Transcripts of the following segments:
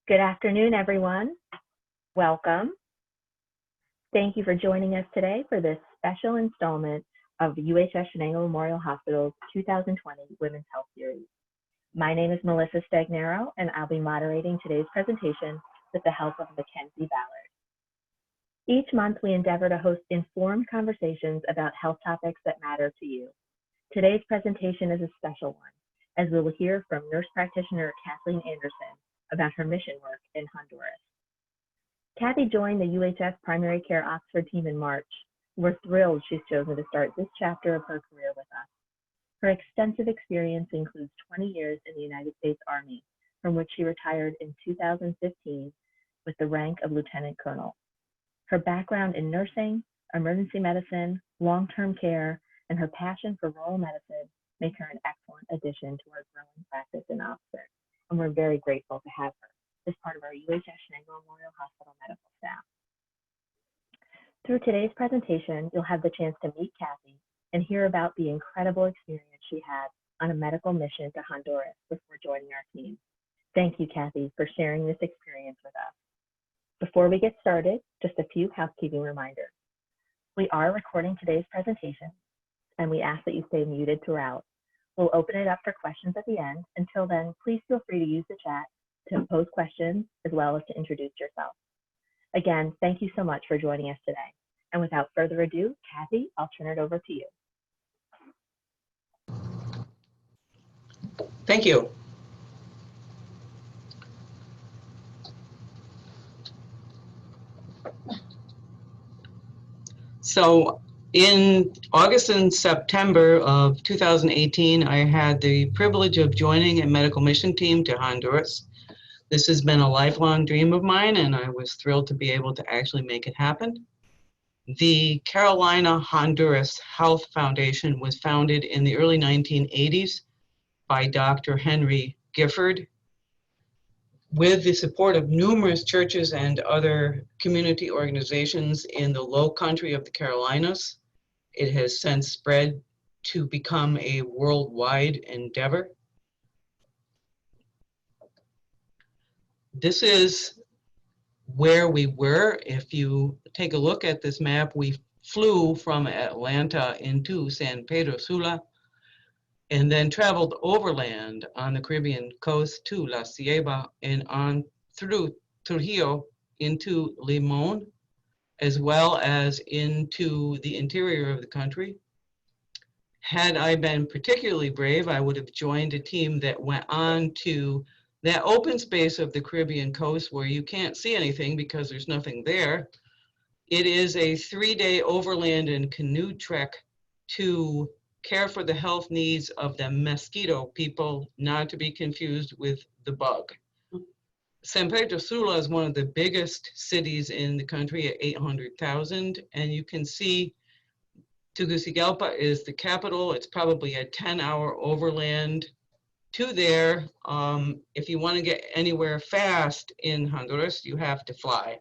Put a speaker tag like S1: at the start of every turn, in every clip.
S1: Good afternoon, everyone. Welcome. Thank you for joining us today for this special installment of UHS Chenango Memorial Hospital's 2020 Women's Health Series. My name is Melissa Stagnaro, and I'll be moderating today's presentation with the help of Mackenzie Ballard. Each month, we endeavor to host informed conversations about health topics that matter to you. Today's presentation is a special one, as we will hear from nurse practitioner Kathleen Anderson about her mission work in Honduras. Kathy joined the UHS Primary Care Oxford team in March. We're thrilled she's chosen to start this chapter of her career with us. Her extensive experience includes 20 years in the United States Army, from which she retired in 2015 with the rank of Lieutenant Colonel. Her background in nursing, emergency medicine, long-term care, and her passion for rural medicine make her an excellent addition to our growing practice in Oxford, and we're very grateful to have her as part of our UHS Chenango Memorial Hospital medical staff. Through today's presentation, you'll have the chance to meet Kathy and hear about the incredible experience she had on a medical mission to Honduras before joining our team. Thank you, Kathy, for sharing this experience with us. Before we get started, just a few housekeeping reminders. We are recording today's presentation, and we ask that you stay muted throughout. We'll open it up for questions at the end. Until then, please feel free to use the chat to pose questions as well as to introduce yourself. Again, thank you so much for joining us today. And without further ado, Kathy, I'll turn it over to you.
S2: Thank you. So in August and September of 2018, I had the privilege of joining a medical mission team to Honduras. This has been a lifelong dream of mine, and I was thrilled to be able to actually make it happen. The Carolina Honduras Health Foundation was founded in the early 1980s by Dr. Henry Gifford, with the support of numerous churches and other community organizations in the low country of the Carolinas. It has since spread to become a worldwide endeavor. This is where we were. If you take a look at this map, we flew from Atlanta into San Pedro Sula and then traveled overland on the Caribbean coast to La Cieba and on through Trujillo into Limon, as well as into the interior of the country. Had I been particularly brave, I would have joined a team that went on to that open space of the Caribbean coast where you can't see anything because there's nothing there. It is a 3-day overland and canoe trek to care for the health needs of the mosquito people, not to be confused with the bug. San Pedro Sula is one of the biggest cities in the country at 800,000, and you can see Tegucigalpa is the capital. It's probably a 10-hour overland to there. If you want to get anywhere fast in Honduras, you have to fly.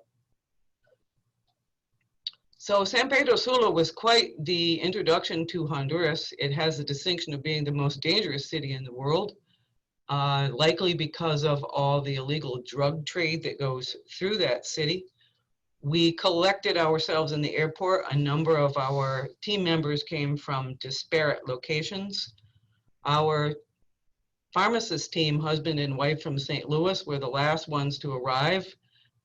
S2: So San Pedro Sula was quite the introduction to Honduras. It has the distinction of being the most dangerous city in the world, likely because of all the illegal drug trade that goes through that city. We collected ourselves in the airport. A number of our team members came from disparate locations. Our pharmacist team, husband and wife from St. Louis, were the last ones to arrive.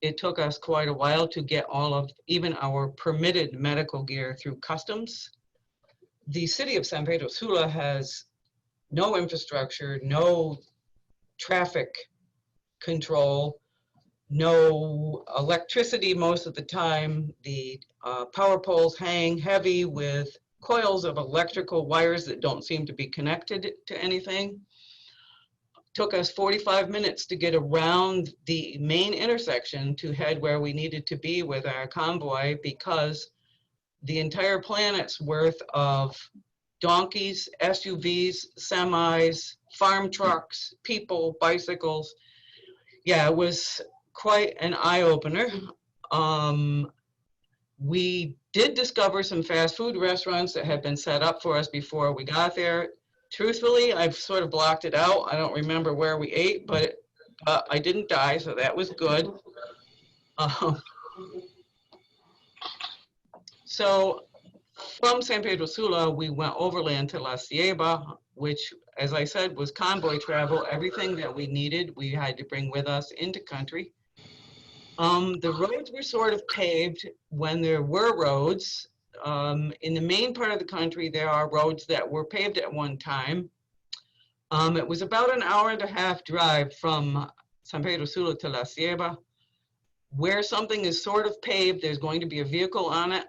S2: It took us quite a while to get all of even our permitted medical gear through customs. The city of San Pedro Sula has no infrastructure, no traffic control, no electricity most of the time. The power poles hang heavy with coils of electrical wires that don't seem to be connected to anything. Took us 45 minutes to get around the main intersection to head where we needed to be with our convoy, because the entire planet's worth of donkeys, SUVs, semis, farm trucks, people, bicycles. Yeah, it was quite an eye-opener. We did discover some fast food restaurants that had been set up for us before we got there. Truthfully, I've sort of blocked it out. I don't remember where we ate, but but I didn't die, so that was good. Um, so from San Pedro Sula, we went overland to La Cieba, which, as I said, was convoy travel. Everything that we needed, we had to bring with us into country. The roads were sort of paved when there were roads. In the main part of the country, there are roads that were paved at one time. It was about an hour and a half drive from San Pedro Sula to La Cieba. Where something is sort of paved, there's going to be a vehicle on it.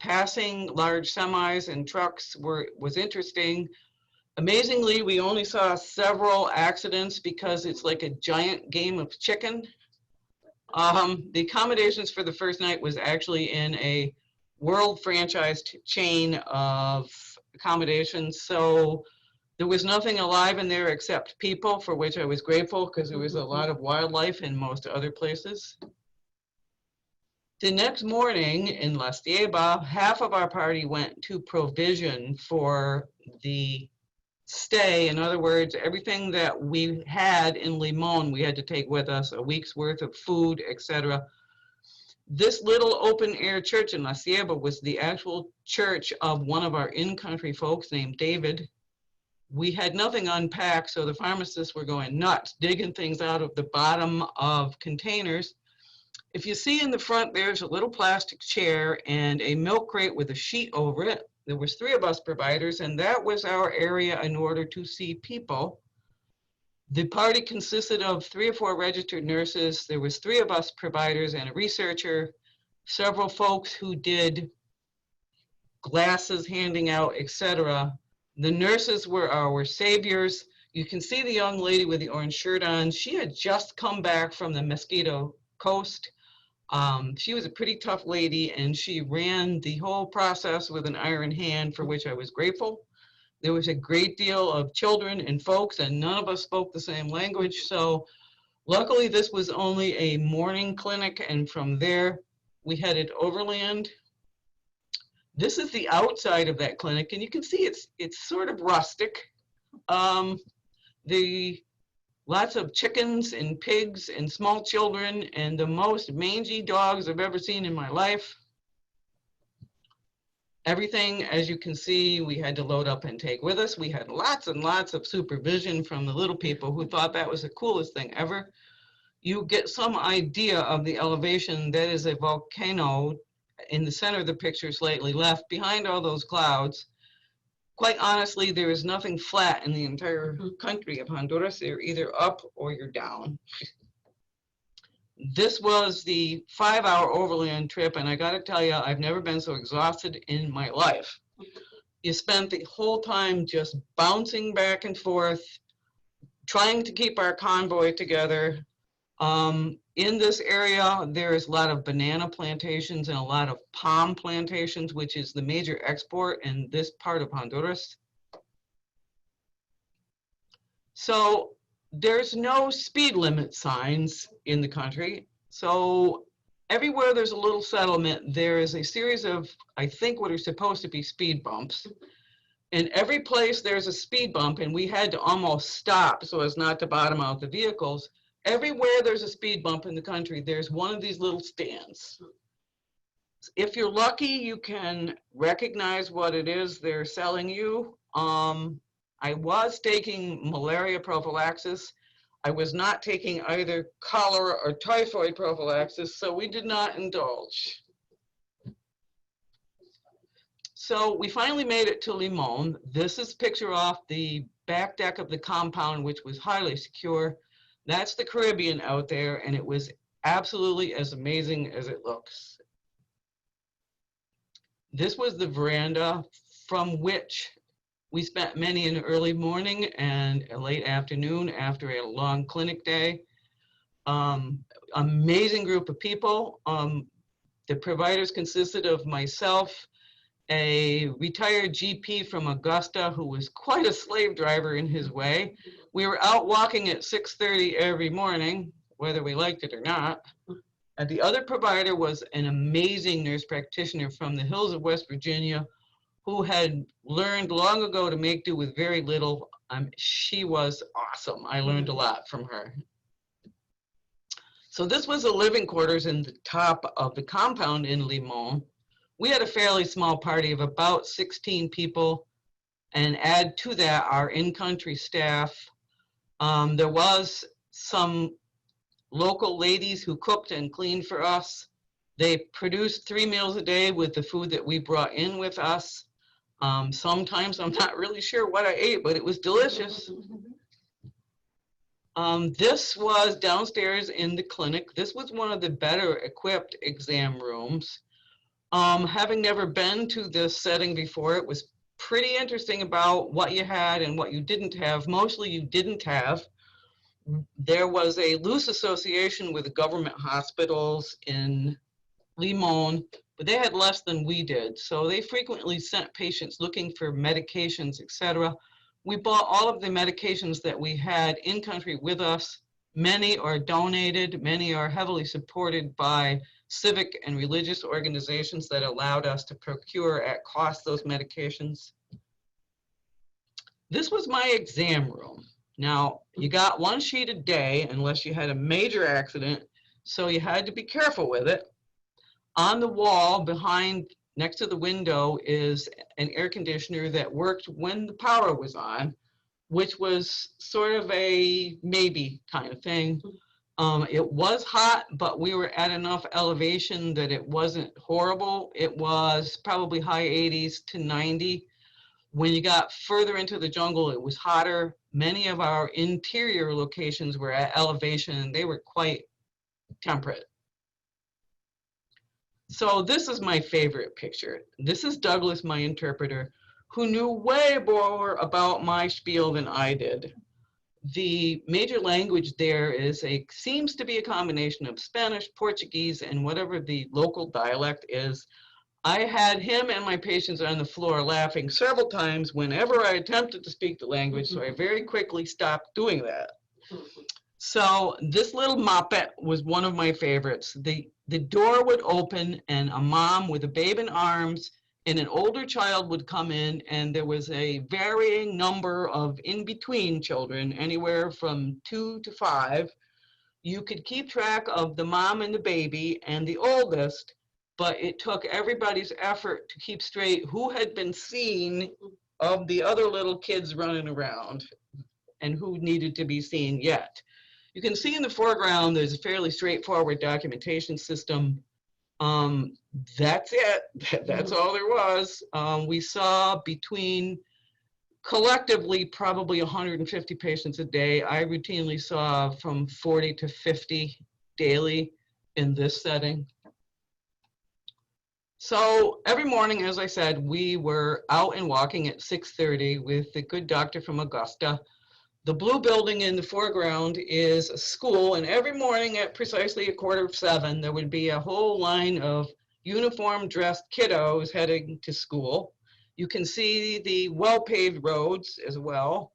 S2: Passing large semis and trucks was interesting. Amazingly, we only saw several accidents because it's like a giant game of chicken. The accommodations for the first night was actually in a world franchised chain of accommodations. So there was nothing alive in there except people, for which I was grateful because there was a lot of wildlife in most other places. The next morning in La Cieba, half of our party went to provision for the stay. In other words, everything that we had in Limon, we had to take with us, a week's worth of food, etc. This little open air church in La Cieba was the actual church of one of our in-country folks named David. We had nothing unpacked, so the pharmacists were going nuts, digging things out of the bottom of containers. If you see in the front, there's a little plastic chair and a milk crate with a sheet over it. There was 3 of us providers, and that was our area in order to see people. The party consisted of 3 or 4 registered nurses. There was 3 of us providers and a researcher, several folks who did glasses handing out, etc. The nurses were our saviors. You can see the young lady with the orange shirt on. She had just come back from the Mosquito Coast. She was a pretty tough lady, and she ran the whole process with an iron hand, for which I was grateful. There was a great deal of children and folks, and none of us spoke the same language. So luckily, this was only a morning clinic, and from there, we headed overland. This is the outside of that clinic, and you can see it's sort of rustic. Lots of chickens and pigs and small children and the most mangy dogs I've ever seen in my life. Everything, as you can see, we had to load up and take with us. We had lots and lots of supervision from the little people who thought that was the coolest thing ever. You get some idea of the elevation. That is a volcano in the center of the picture, slightly left, behind all those clouds. Quite honestly, there is nothing flat in the entire country of Honduras. You're either up or you're down. This was the 5-hour overland trip, and I got to tell you, I've never been so exhausted in my life. You spent the whole time just bouncing back and forth, trying to keep our convoy together. In this area, there is a lot of banana plantations and a lot of palm plantations, which is the major export in this part of Honduras. So there's no speed limit signs in the country. So everywhere there's a little settlement, there is a series of, I think, what are supposed to be speed bumps. In every place there's a speed bump, and we had to almost stop so as not to bottom out the vehicles. Everywhere there's a speed bump in the country, there's one of these little stands. If you're lucky, you can recognize what it is they're selling you. I was taking malaria prophylaxis. I was not taking either cholera or typhoid prophylaxis, so we did not indulge. So we finally made it to Limon. This is a picture off the back deck of the compound, which was highly secure. That's the Caribbean out there, and it was absolutely as amazing as it looks. This was the veranda from which we spent many an early morning and a late afternoon after a long clinic day. Amazing group of people. The providers consisted of myself, a retired GP from Augusta who was quite a slave driver in his way. We were out walking at 6:30 every morning, whether we liked it or not. And the other provider was an amazing nurse practitioner from the hills of West Virginia who had learned long ago to make do with very little. She was awesome. I learned a lot from her. So this was the living quarters in the top of the compound in Limon. We had a fairly small party of about 16 people, and add to that our in-country staff. There was some local ladies who cooked and cleaned for us. They produced 3 meals a day with the food that we brought in with us. Sometimes I'm not really sure what I ate, but it was delicious. This was downstairs in the clinic. This was one of the better equipped exam rooms. Having never been to this setting before, it was pretty interesting about what you had and what you didn't have. Mostly you didn't have. There was a loose association with the government hospitals in Limon, but they had less than we did. So they frequently sent patients looking for medications, etc. We bought all of the medications that we had in country with us. Many are donated, many are heavily supported by civic and religious organizations that allowed us to procure at cost those medications. This was my exam room. Now, you got 1 sheet a day unless you had a major accident, so you had to be careful with it. On the wall behind, next to the window, is an air conditioner that worked when the power was on, which was sort of a maybe kind of thing. It was hot, but we were at enough elevation that it wasn't horrible. It was probably high 80s to 90. When you got further into the jungle, it was hotter. Many of our interior locations were at elevation, and they were quite temperate. So this is my favorite picture. This is Douglas, my interpreter, who knew way more about my spiel than I did. The major language there seems to be a combination of Spanish, Portuguese, and whatever the local dialect is. I had him and my patients on the floor laughing several times whenever I attempted to speak the language, so I very quickly stopped doing that. So this little moppet was one of my favorites. The door would open and a mom with a babe in arms and an older child would come in, and there was a varying number of in-between children, anywhere from 2 to 5. You could keep track of the mom and the baby and the oldest, but it took everybody's effort to keep straight who had been seen of the other little kids running around and who needed to be seen yet. You can see in the foreground, there's a fairly straightforward documentation system. That's it. That's all there was. We saw between collectively probably 150 patients a day. I routinely saw from 40 to 50 daily in this setting. So every morning, as I said, we were out and walking at 6:30 with the good doctor from Augusta. The blue building in the foreground is a school, and every morning at precisely 6:45, there would be a whole line of uniform dressed kiddos heading to school. You can see the well-paved roads as well.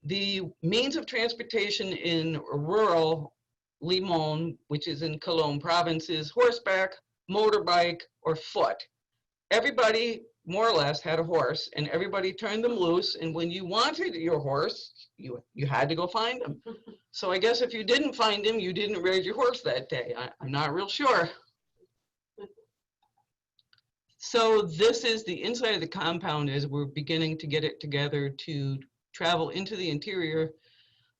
S2: The means of transportation in rural Limon, which is in Colón province, is horseback, motorbike, or foot. Everybody more or less had a horse, and everybody turned them loose, and when you wanted your horse, you had to go find him. So I guess if you didn't find him, you didn't raise your horse that day. I'm not real sure. So this is the inside of the compound as we're beginning to get it together to travel into the interior.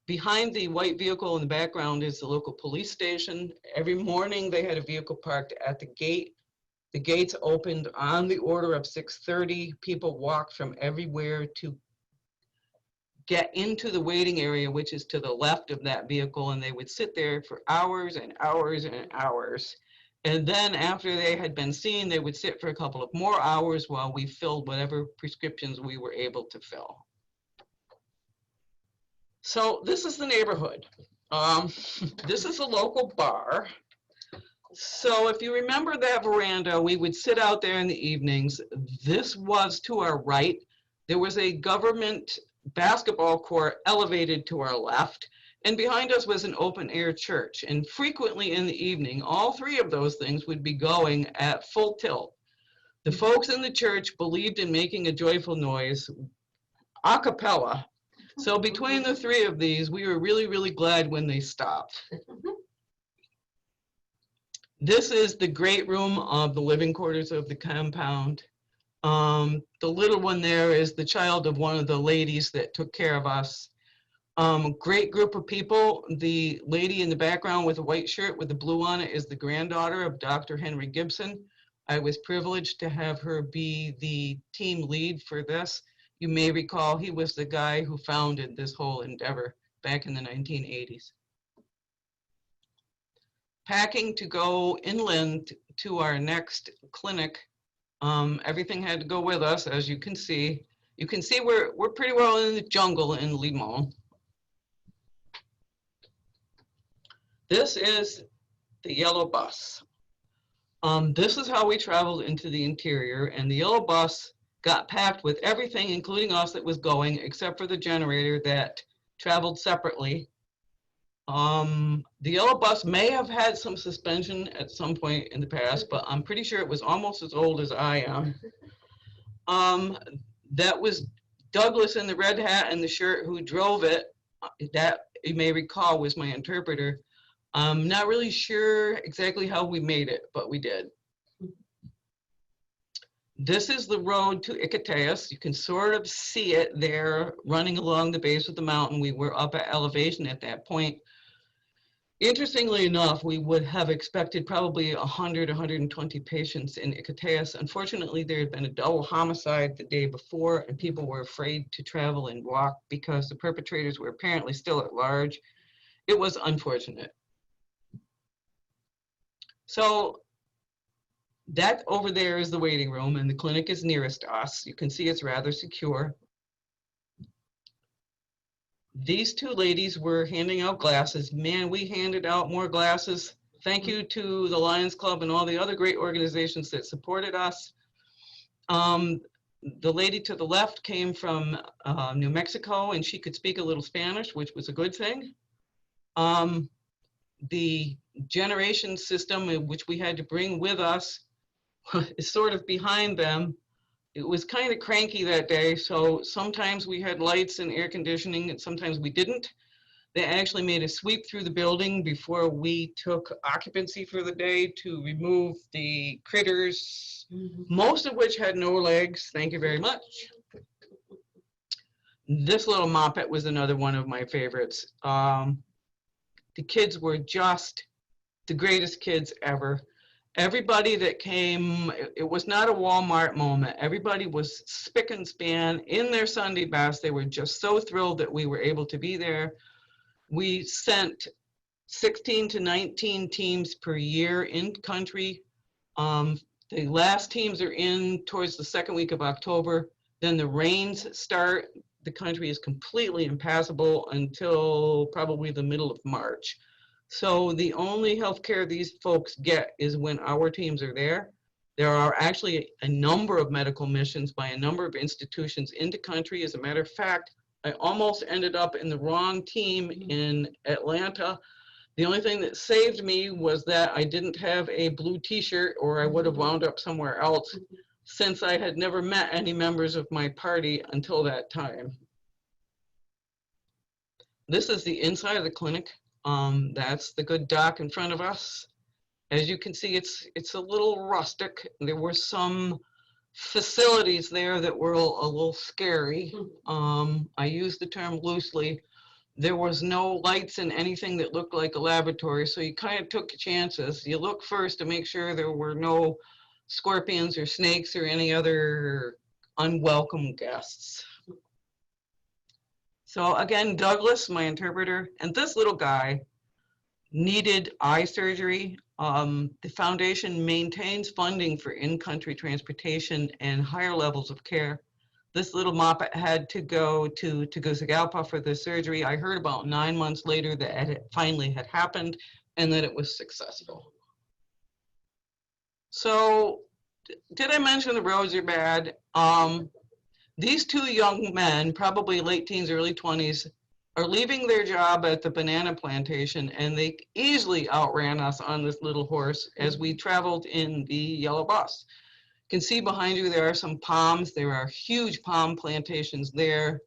S2: Behind the white vehicle in the background is the local police station. Every morning they had a vehicle parked at the gate. The gates opened on the order of 6:30. People walked from everywhere to get into the waiting area, which is to the left of that vehicle, and they would sit there for hours and hours and hours. And then after they had been seen, they would sit for a couple of more hours while we filled whatever prescriptions we were able to fill. So this is the neighborhood. This is a local bar. So if you remember that veranda, we would sit out there in the evenings. This was to our right. There was a government basketball court elevated to our left, and behind us was an open air church. And frequently in the evening, all three of those things would be going at full tilt. The folks in the church believed in making a joyful noise a cappella. So between the three of these, we were really, really glad when they stopped. This is the great room of the living quarters of the compound. The little one there is the child of one of the ladies that took care of us. Great group of people. The lady in the background with a white shirt with the blue on it is the granddaughter of Dr. Henry Gibson. I was privileged to have her be the team lead for this. You may recall he was the guy who founded this whole endeavor back in the 1980s. Packing to go inland to our next clinic. Everything had to go with us, as you can see. You can see we're pretty well in the jungle in Limon. This is the yellow bus. This is how we traveled into the interior, and the yellow bus got packed with everything, including us, that was going, except for the generator that traveled separately. The yellow bus may have had some suspension at some point in the past, but I'm pretty sure it was almost as old as I am. That was Douglas in the red hat and the shirt who drove it. That, you may recall, was my interpreter. I'm not really sure exactly how we made it, but we did. This is the road to Icoteas. You can sort of see it there running along the base of the mountain. We were up at elevation at that point. Interestingly enough, we would have expected probably 100, 120 patients in Icoteas. Unfortunately, there had been a double homicide the day before, and people were afraid to travel and walk because the perpetrators were apparently still at large. It was unfortunate. So that over there is the waiting room, and the clinic is nearest to us. You can see it's rather secure. These two ladies were handing out glasses. Man, we handed out more glasses. Thank you to the Lions Club and all the other great organizations that supported us. The lady to the left came from New Mexico, and she could speak a little Spanish, which was a good thing. The generation system, which we had to bring with us, is sort of behind them. It was kind of cranky that day, so sometimes we had lights and air conditioning, and sometimes we didn't. They actually made a sweep through the building before we took occupancy for the day to remove the critters, most of which had no legs. Thank you very much. This little moppet was another one of my favorites. The kids were just the greatest kids ever. Everybody that came, it was not a Walmart moment. Everybody was spick and span in their Sunday best. They were just so thrilled that we were able to be there. We sent 16 to 19 teams per year in country. The last teams are in towards the second week of October. Then the rains start. The country is completely impassable until probably the middle of March. So the only health care these folks get is when our teams are there. There are actually a number of medical missions by a number of institutions into country. As a matter of fact, I almost ended up in the wrong team in Atlanta. The only thing that saved me was that I didn't have a blue t-shirt, or I would have wound up somewhere else, since I had never met any members of my party until that time. This is the inside of the clinic. That's the good doc in front of us. As you can see, it's a little rustic. There were some facilities there that were a little scary. I use the term loosely. There was no lights in anything that looked like a laboratory, so you kind of took chances. You look first to make sure there were no scorpions or snakes or any other unwelcome guests. So again, Douglas, my interpreter, and this little guy needed eye surgery. The foundation maintains funding for in-country transportation and higher levels of care. This little moppet had to go to Tegucigalpa for the surgery. I heard about 9 months later that it finally had happened and that it was successful. So, did I mention the roads are bad? These two young men, probably late teens, early 20s, are leaving their job at the banana plantation, and they easily outran us on this little horse as we traveled in the yellow bus. You can see behind you there are some palms. There are huge palm plantations there.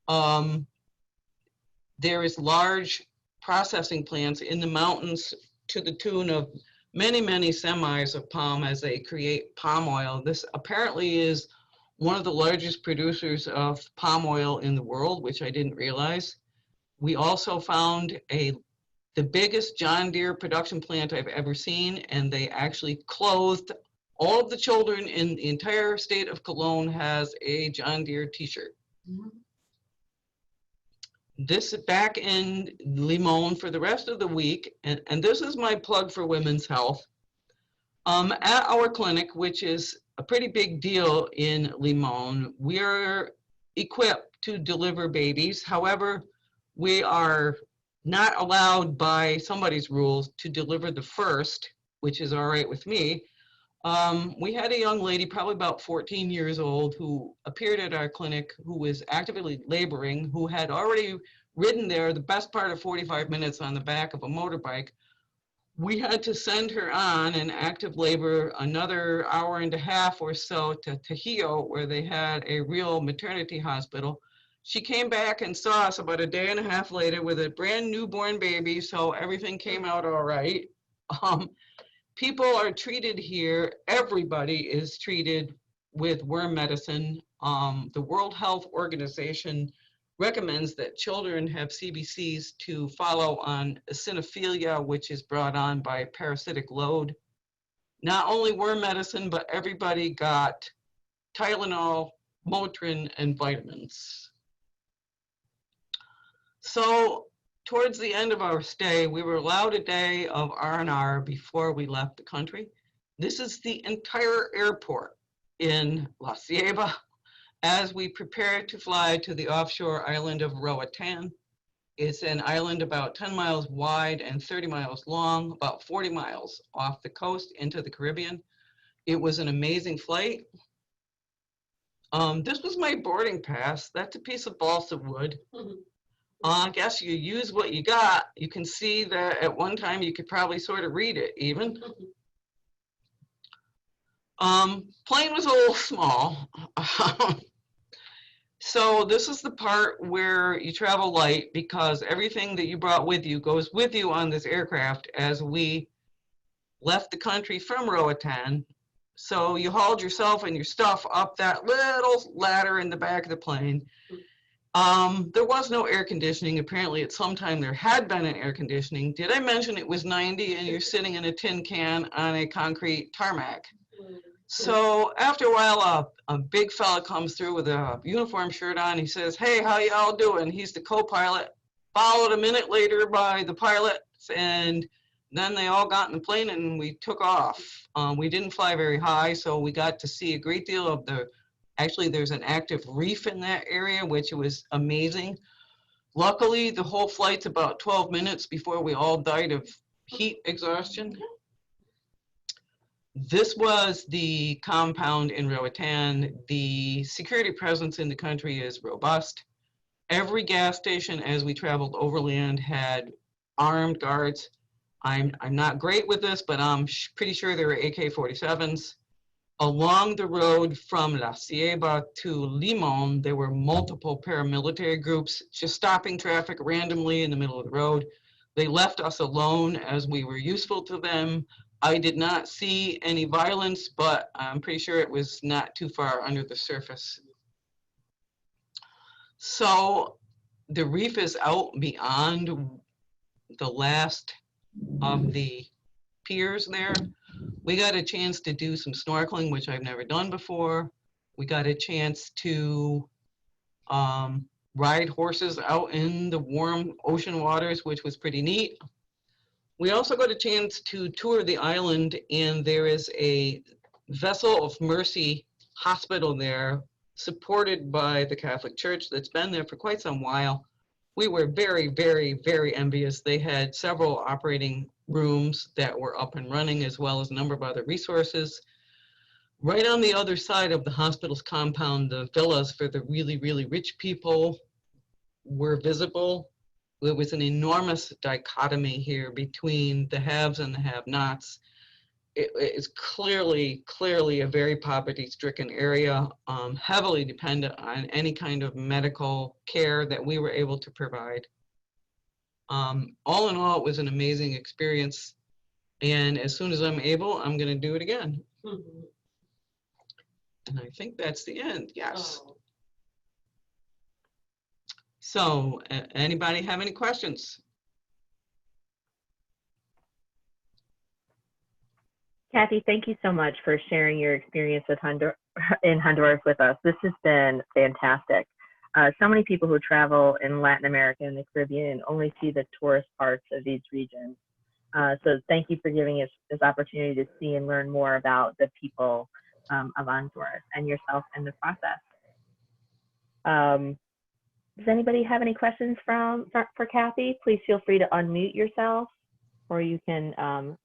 S2: There is large processing plants in the mountains to the tune of many, many semis of palm as they create palm oil. This apparently is one of the largest producers of palm oil in the world, which I didn't realize. We also found the biggest John Deere production plant I've ever seen, and they actually clothed all of the children in the entire state of Cologne has a John Deere t-shirt. This is back in Limon for the rest of the week, and this is my plug for women's health. At our clinic, which is a pretty big deal in Limon, we're equipped to deliver babies. However, we are not allowed by somebody's rules to deliver the first, which is all right with me. We had a young lady, probably about 14 years old, who appeared at our clinic, who was actively laboring, who had already ridden there the best part of 45 minutes on the back of a motorbike. We had to send her on in active labor another hour and a half or so to Trujillo, where they had a real maternity hospital. She came back and saw us about a day and a half later with a brand newborn baby, so everything came out all right. People are treated here, everybody is treated with worm medicine. The World Health Organization recommends that children have CBCs to follow on eosinophilia, which is brought on by parasitic load. Not only worm medicine, but everybody got Tylenol, Motrin, and vitamins. So towards the end of our stay, we were allowed a day of R&R before we left the country. This is the entire airport in La Cieba as we prepare to fly to the offshore island of Roatan. It's an island about 10 miles wide and 30 miles long, about 40 miles off the coast into the Caribbean. It was an amazing flight. This was my boarding pass. That's a piece of balsa wood. I guess you use what you got. You can see that at one time you could probably sort of read it even. Plane was a little small. So this is the part where you travel light because everything that you brought with you goes with you on this aircraft as we left the country from Roatan. So you hauled yourself and your stuff up that little ladder in the back of the plane. There was no air conditioning. Apparently at some time there had been an air conditioning. Did I mention it was 90 and you're sitting in a tin can on a concrete tarmac? So after a while, a big fella comes through with a uniform shirt on. He says, "Hey, how y'all doing?" He's the co-pilot, followed a minute later by the pilots, and then they all got in the plane and we took off. We didn't fly very high, so we got to see a great deal of actually there's an active reef in that area, which was amazing. Luckily, the whole flight's about 12 minutes before we all died of heat exhaustion. This was the compound in Roatan. The security presence in the country is robust. Every gas station as we traveled overland had armed guards. I'm not great with this, but I'm pretty sure there were AK-47s. Along the road from La Cieba to Limon, there were multiple paramilitary groups just stopping traffic randomly in the middle of the road. They left us alone as we were useful to them. I did not see any violence, but I'm pretty sure it was not too far under the surface. So the reef is out beyond the last of the piers there. We got a chance to do some snorkeling, which I've never done before. We got a chance to ride horses out in the warm ocean waters, which was pretty neat. We also got a chance to tour the island, and there is a Vessel of Mercy hospital there, supported by the Catholic Church that's been there for quite some while. We were very, very, very envious. They had several operating rooms that were up and running, as well as a number of other resources. Right on the other side of the hospital's compound, the villas for the really, really rich people were visible. There was an enormous dichotomy here between the haves and the have-nots. It is clearly a very poverty-stricken area, heavily dependent on any kind of medical care that we were able to provide. All in all, it was an amazing experience. And as soon as I'm able, I'm going to do it again. And I think that's the end. Yes.
S3: Oh.
S2: So, anybody have any questions?
S1: Kathy, thank you so much for sharing your experience with in Honduras with us. This has been fantastic. So many people who travel in Latin America and the Caribbean only see the tourist parts of these regions. So thank you for giving us this opportunity to see and learn more about the people of Honduras and yourself in the process. Does anybody have any questions for Kathy? Please feel free to unmute yourself, or you can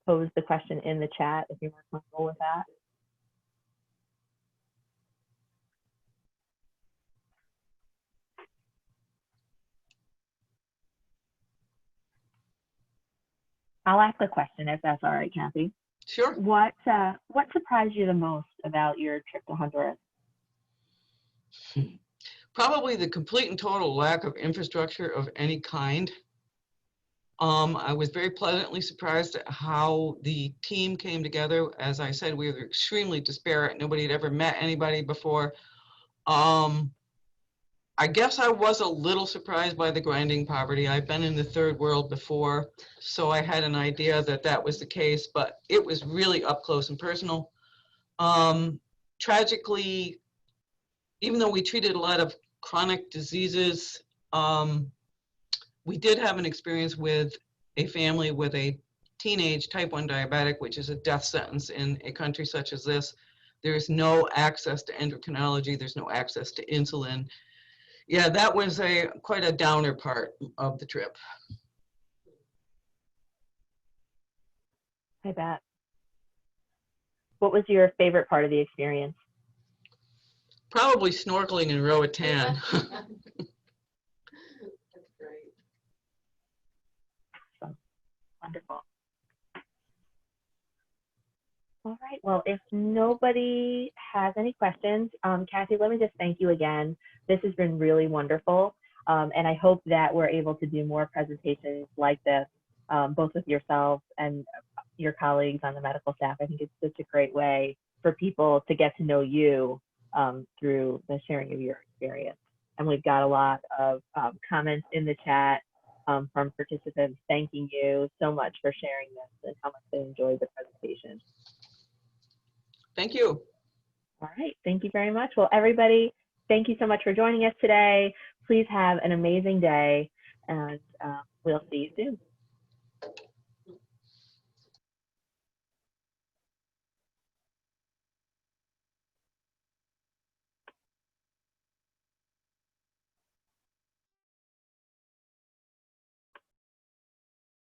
S1: pose the question in the chat if you're more comfortable with that. I'll ask the question if that's all right, Kathy.
S2: Sure.
S1: What surprised you the most about your trip to Honduras?
S2: Probably the complete and total lack of infrastructure of any kind. I was very pleasantly surprised at how the team came together. As I said, we were extremely disparate. Nobody had ever met anybody before. I guess I was a little surprised by the grinding poverty. I've been in the third world before, so I had an idea that that was the case, but it was really up close and personal. Tragically, even though we treated a lot of chronic diseases, we did have an experience with a family with a teenage type 1 diabetic, which is a death sentence in a country such as this. There is no access to endocrinology. There's no access to insulin. Yeah, that was quite a downer part of the trip.
S1: I bet. What was your favorite part of the experience?
S2: Probably snorkeling in Roatan.
S3: That's great.
S1: Wonderful. All right. Well, if nobody has any questions, Kathy, let me just thank you again. This has been really wonderful. And I hope that we're able to do more presentations like this, both with yourself and your colleagues on the medical staff. I think it's such a great way for people to get to know you through the sharing of your experience. And we've got a lot of comments in the chat from participants thanking you so much for sharing this and how much they enjoyed the presentation.
S2: Thank you.
S1: All right, thank you very much. Well, everybody, thank you so much for joining us today. Please have an amazing day, and we'll see you soon.